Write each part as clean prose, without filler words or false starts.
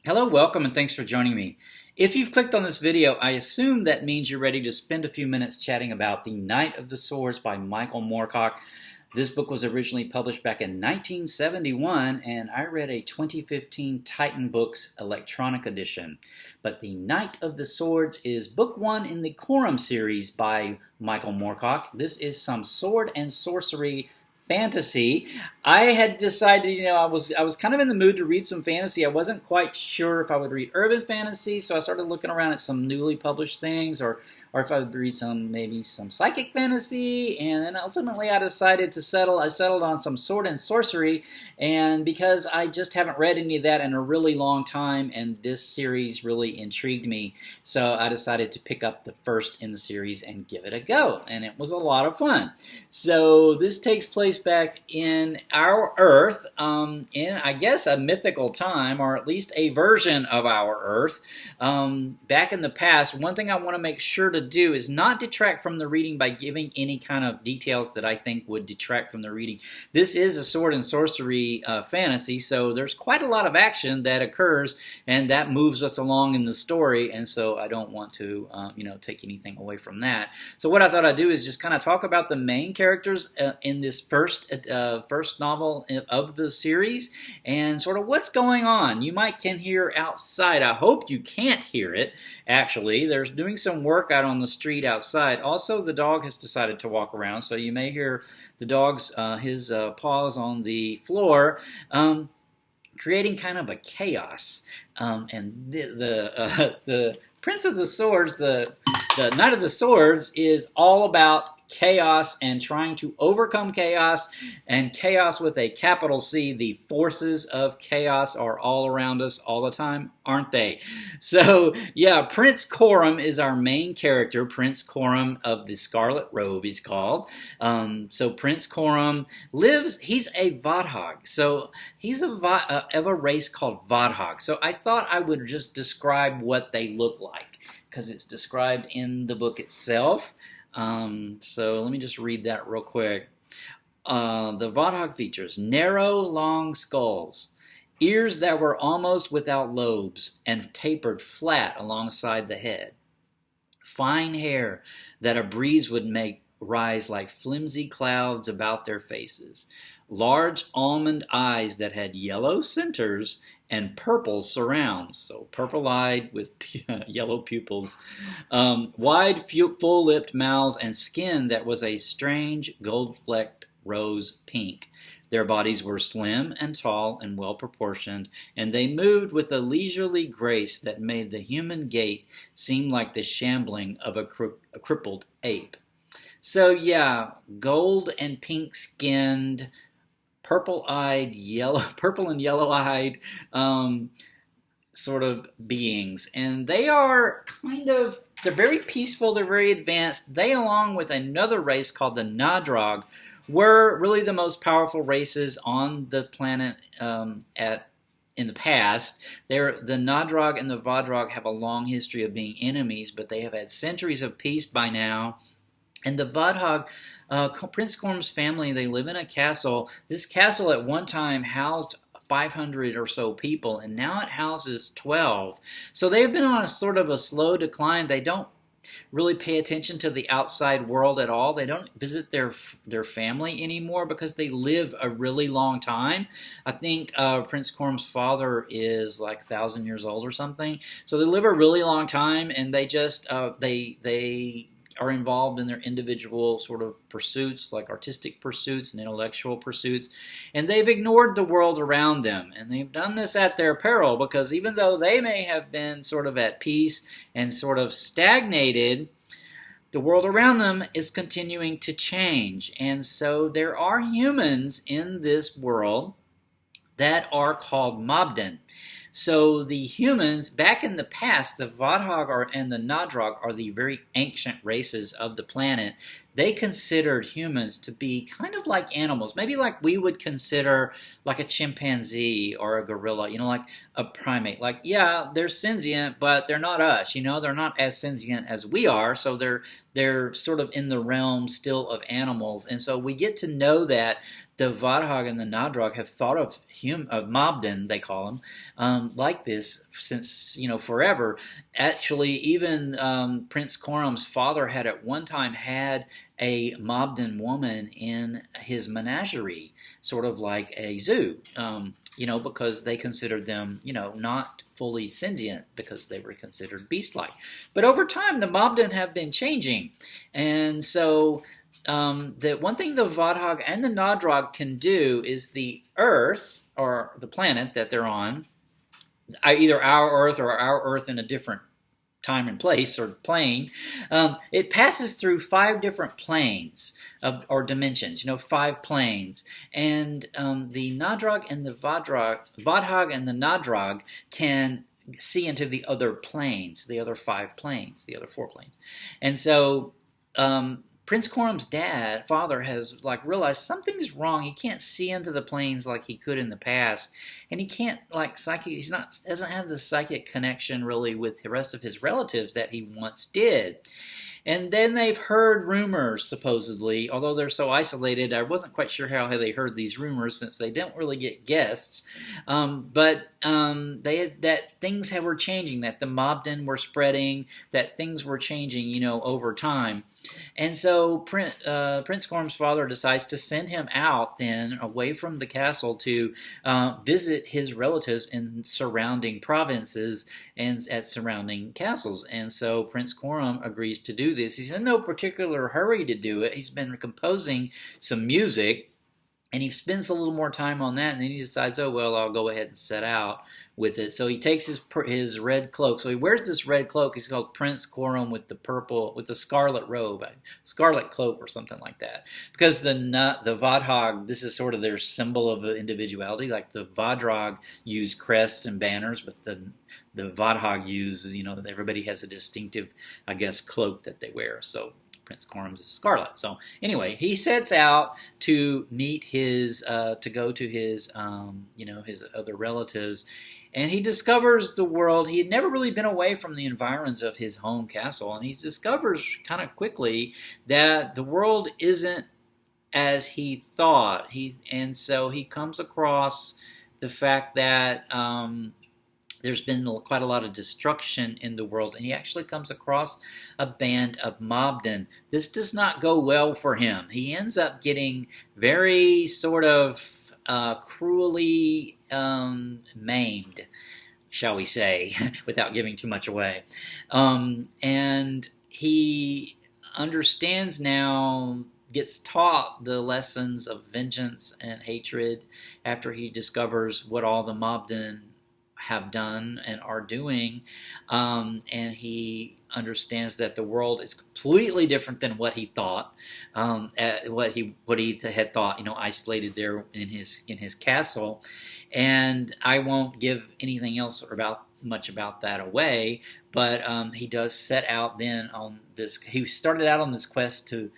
Hello, welcome, and thanks for joining me. If you've clicked on this video, I assume that means you're ready to spend a few minutes chatting about The Knight of the Swords by Michael Moorcock. This book was originally published back in 1971, and I read a 2015 Titan Books electronic edition. But The Knight of the Swords is book one in the Corum series by Michael Moorcock. This is some sword and sorcery fantasy. I had decided, I was kind of in the mood to read some fantasy. I wasn't quite sure if I would read urban fantasy, so I started looking around at some newly published things, or if I would read maybe some psychic fantasy, and then ultimately I decided to settled on some sword and sorcery, and because I just haven't read any of that in a really long time, and this series really intrigued me, so I decided to pick up the first in the series and give it a go, and it was a lot of fun. So this takes place back in our Earth, in, I guess, a mythical time, or at least a version of our Earth. Back in the past, one thing I want to make sure to do is not detract from the reading by giving any kind of details that I think would detract from the reading. This is a sword and sorcery fantasy, so there's quite a lot of action that occurs, and that moves us along in the story, and so I don't want to take anything away from that. So what I thought I'd do is just kind of talk about the main characters in this first novel of the series, and sort of what's going on. You can hear outside. I hope you can't hear it, actually. There's doing some work out on the street outside. Also, the dog has decided to walk around, so you may hear the dog's his paws on the floor, creating kind of a chaos. And the Prince of the Swords, the Knight of the Swords, is all about chaos and trying to overcome chaos, and chaos with a capital C. The forces of chaos are all around us all the time, aren't they? So yeah, Prince Corum is our main character. Prince Corum of the Scarlet Robe, he's called. So Prince Corum he's a Vaag. So he's of a race called Vaag. So I thought I would just describe what they look like, because it's described in the book itself. So let me just read that real quick. The Vaag features narrow, long skulls, ears that were almost without lobes and tapered flat alongside the head, fine hair that a breeze would make rise like flimsy clouds about their faces, large almond eyes that had yellow centers and purple surrounds, so purple-eyed with yellow pupils, wide, full-lipped mouths, and skin that was a strange gold-flecked rose pink. Their bodies were slim and tall and well-proportioned, and they moved with a leisurely grace that made the human gait seem like the shambling of a crippled ape. So yeah, gold and pink-skinned, purple and yellow-eyed sort of beings. And they are they're very peaceful, they're very advanced. They, along with another race called the Nadrog, were really the most powerful races on the planet in the past. The Nadrog and the Vaag have a long history of being enemies, but they have had centuries of peace by now. And the Vaag, Prince Corum's family, they live in a castle. This castle at one time housed 500 or so people, and now it houses 12. So they've been on a sort of a slow decline. They don't really pay attention to the outside world at all. They don't visit their family anymore because they live a really long time. I think Prince Corum's father is like 1,000 years old or something. So they live a really long time, and they just they are involved in their individual sort of pursuits, like artistic pursuits and intellectual pursuits, and they've ignored the world around them. And they've done this at their peril, because even though they may have been sort of at peace and sort of stagnated, the world around them is continuing to change. And so there are humans in this world that are called Mobden. So the humans, back in the past, the Vaag and the Nadrog are the very ancient races of the planet. they considered humans to be kind of like animals, maybe like we would consider like a chimpanzee or a gorilla, like a primate. Like, yeah, they're sentient, but they're not us, they're not as sentient as we are, so they're sort of in the realm still of animals. And so we get to know that the Vaag and the Nadrag have thought of Mobden, they call him, like this since forever. Actually, even Prince Corum's father had at one time had a Mobden woman in his menagerie, sort of like a zoo, because they considered them, not fully sentient because they were considered beast-like. But over time, the Mobden have been changing, and so the one thing the Vaag and the Nadrag can do is the Earth, or the planet that they're on, either our Earth or our Earth in a different time and place or plane, it passes through 5 different planes or dimensions, 5 planes. And the Nadrag and the Vaag and the Nadrag can see into the other planes, the other 5 planes, the other 4 planes. And so Prince Corum's father has realized something's wrong. He can't see into the planes like he could in the past, and he can't doesn't have the psychic connection really with the rest of his relatives that he once did. And then they've heard rumors, supposedly, although they're so isolated, I wasn't quite sure how they heard these rumors since they don't really get guests. But that things were changing, that the Mobden were spreading, that things were changing, over time. And so Prince Corum's father decides to send him out then away from the castle to visit his relatives in surrounding provinces and at surrounding castles. And so Prince Corum agrees to do this. He's in no particular hurry to do it. He's been composing some music, and he spends a little more time on that, and then he decides, oh, well, I'll go ahead and set out with it. So he takes his red cloak. So he wears this red cloak. He's called Prince Corum with the scarlet robe, scarlet cloak or something like that. Because the Vaag, this is sort of their symbol of individuality. Like the Vadrag use crests and banners, but the Vaag uses, everybody has a distinctive, I guess, cloak that they wear. So Prince Corum's is scarlet. So anyway, he sets out to meet to go to his, his other relatives, and he discovers the world. He had never really been away from the environs of his home castle, and he discovers kind of quickly that the world isn't as he thought. And so he comes across the fact that there's been quite a lot of destruction in the world, and he actually comes across a band of Mobden. This does not go well for him. He ends up getting very sort of cruelly maimed, shall we say, without giving too much away. And he understands now, gets taught the lessons of vengeance and hatred after he discovers what all the Mobden have done and are doing, and he understands that the world is completely different than what he thought, what he had thought, isolated there in his castle. And I won't give anything else much about that away, but he does set out then on this. He started out on this quest to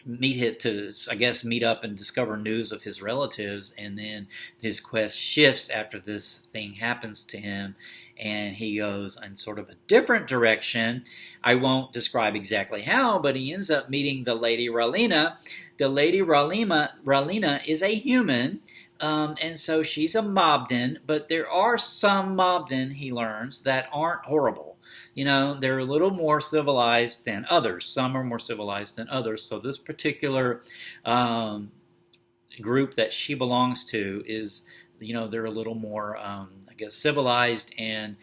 meet up and discover news of his relatives, and then his quest shifts after this thing happens to him, and he goes in sort of a different direction. I won't describe exactly how, but he ends up meeting the Lady Ralina. The Lady Ralina is a human, and so she's a Mobden, but there are some Mobden, he learns, that aren't horrible. They're a little more civilized than others. Some are more civilized than others. So this particular group that she belongs to is, they're a little more, civilized. And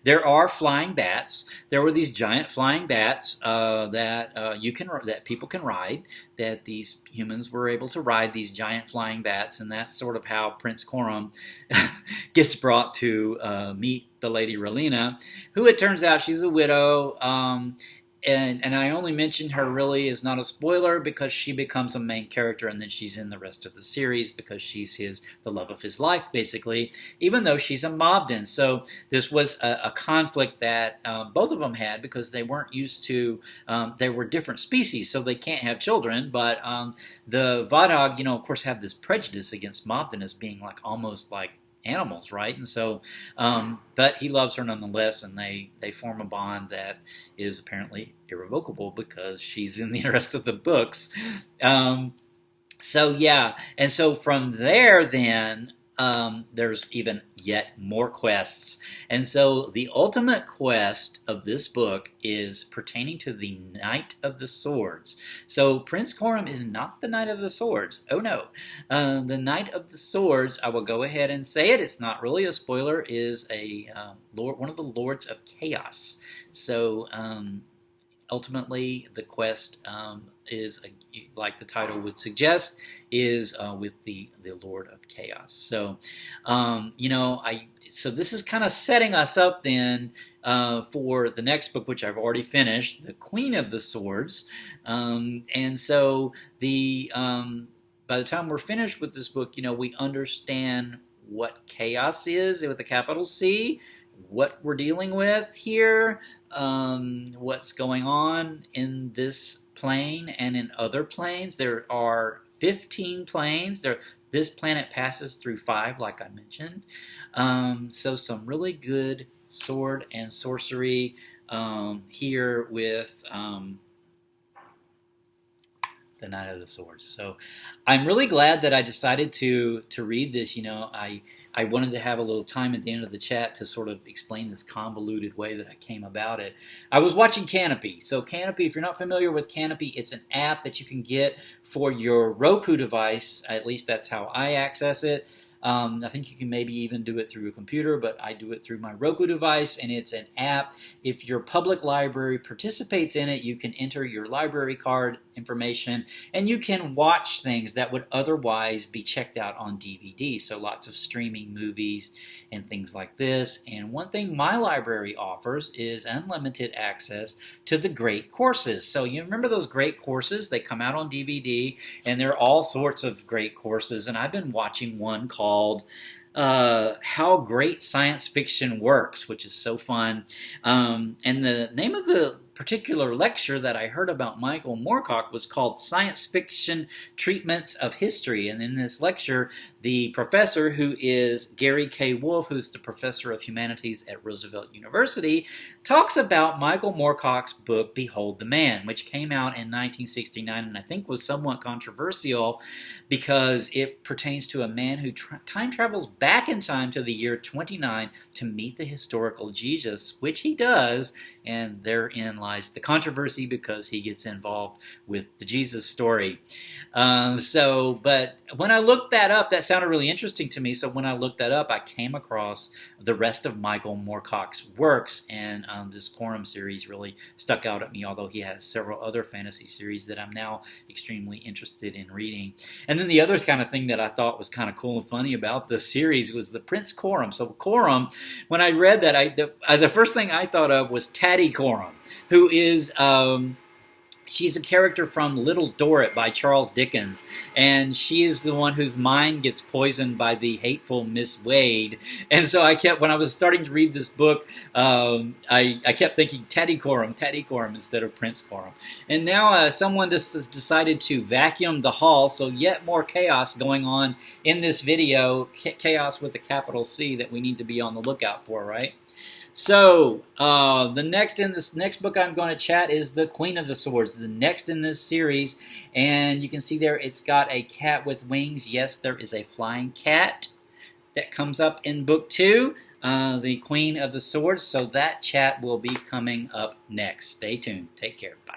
there are flying bats. There were these giant flying bats that people can ride. That these humans were able to ride these giant flying bats, and that's sort of how Prince Corum gets brought to meet the Lady Ralina, who it turns out she's a widow. and I only mentioned her really as not a spoiler because she becomes a main character, and then she's in the rest of the series because she's the love of his life, basically, even though she's a Mobden. So this was a conflict that both of them had because they weren't used to, they were different species, so they can't have children, but the Vaag, of course, have this prejudice against Mobden as being like almost like animals, right? And so, but he loves her nonetheless, and they form a bond that is apparently irrevocable because she's in the rest of the books. So yeah, and so from there, then there's even yet more quests, and so the ultimate quest of this book is pertaining to the Knight of the Swords. So Prince Corum is not the Knight of the Swords. Oh no, the Knight of the Swords. I will go ahead and say it. It's not really a spoiler. Is a one of the Lords of Chaos. So ultimately, the quest is, like the title would suggest, is with the Lord of Chaos. So, so this is kind of setting us up then for the next book, which I've already finished, The Queen of the Swords. And so by the time we're finished with this book, we understand what chaos is with a capital C, what we're dealing with here, what's going on in this plane and in other planes. There are 15 planes. This planet passes through 5, like I mentioned. So some really good sword and sorcery here with the Knight of the Swords. So I'm really glad that I decided to read this. I wanted to have a little time at the end of the chat to sort of explain this convoluted way that I came about it. I was watching Canopy. So Canopy, if you're not familiar with Canopy, it's an app that you can get for your Roku device. At least that's how I access it. I think you can maybe even do it through a computer, but I do it through my Roku device, and it's an app. If your public library participates in it, you can enter your library card information, and you can watch things that would otherwise be checked out on DVD. So lots of streaming movies and things like this. And one thing my library offers is unlimited access to the great courses. So you remember those great courses? They come out on DVD, and there are all sorts of great courses. And I've been watching one called How Great Science Fiction Works, which is so fun. And the name of the particular lecture that I heard about Michael Moorcock was called Science Fiction Treatments of History. And in this lecture, the professor, who is Gary K. Wolfe, who's the professor of humanities at Roosevelt University, talks about Michael Moorcock's book, Behold the Man, which came out in 1969 and I think was somewhat controversial because it pertains to a man who time travels back in time to the year 29 to meet the historical Jesus, which he does, and therein lies the controversy because he gets involved with the Jesus story. But when I looked that up, that sounded really interesting to me. So when I looked that up, I came across the rest of Michael Moorcock's works, and this Corum series really stuck out at me, although he has several other fantasy series that I'm now extremely interested in reading. And then the other kind of thing that I thought was kind of cool and funny about the series was the Prince Corum. So Corum, when I read that, the first thing I thought of was Tatty Corum, who is she's a character from Little Dorritt by Charles Dickens, and she is the one whose mind gets poisoned by the hateful Miss Wade. And so when I was starting to read this book, I kept thinking Tatty Corum instead of Prince Corum. And now someone just has decided to vacuum the hall, so yet more chaos going on in this video, chaos with a capital C that we need to be on the lookout for, right? So, this next book I'm going to chat is The Queen of the Swords, the next in this series. And you can see there it's got a cat with wings. Yes, there is a flying cat that comes up in book 2, The Queen of the Swords. So that chat will be coming up next. Stay tuned. Take care. Bye.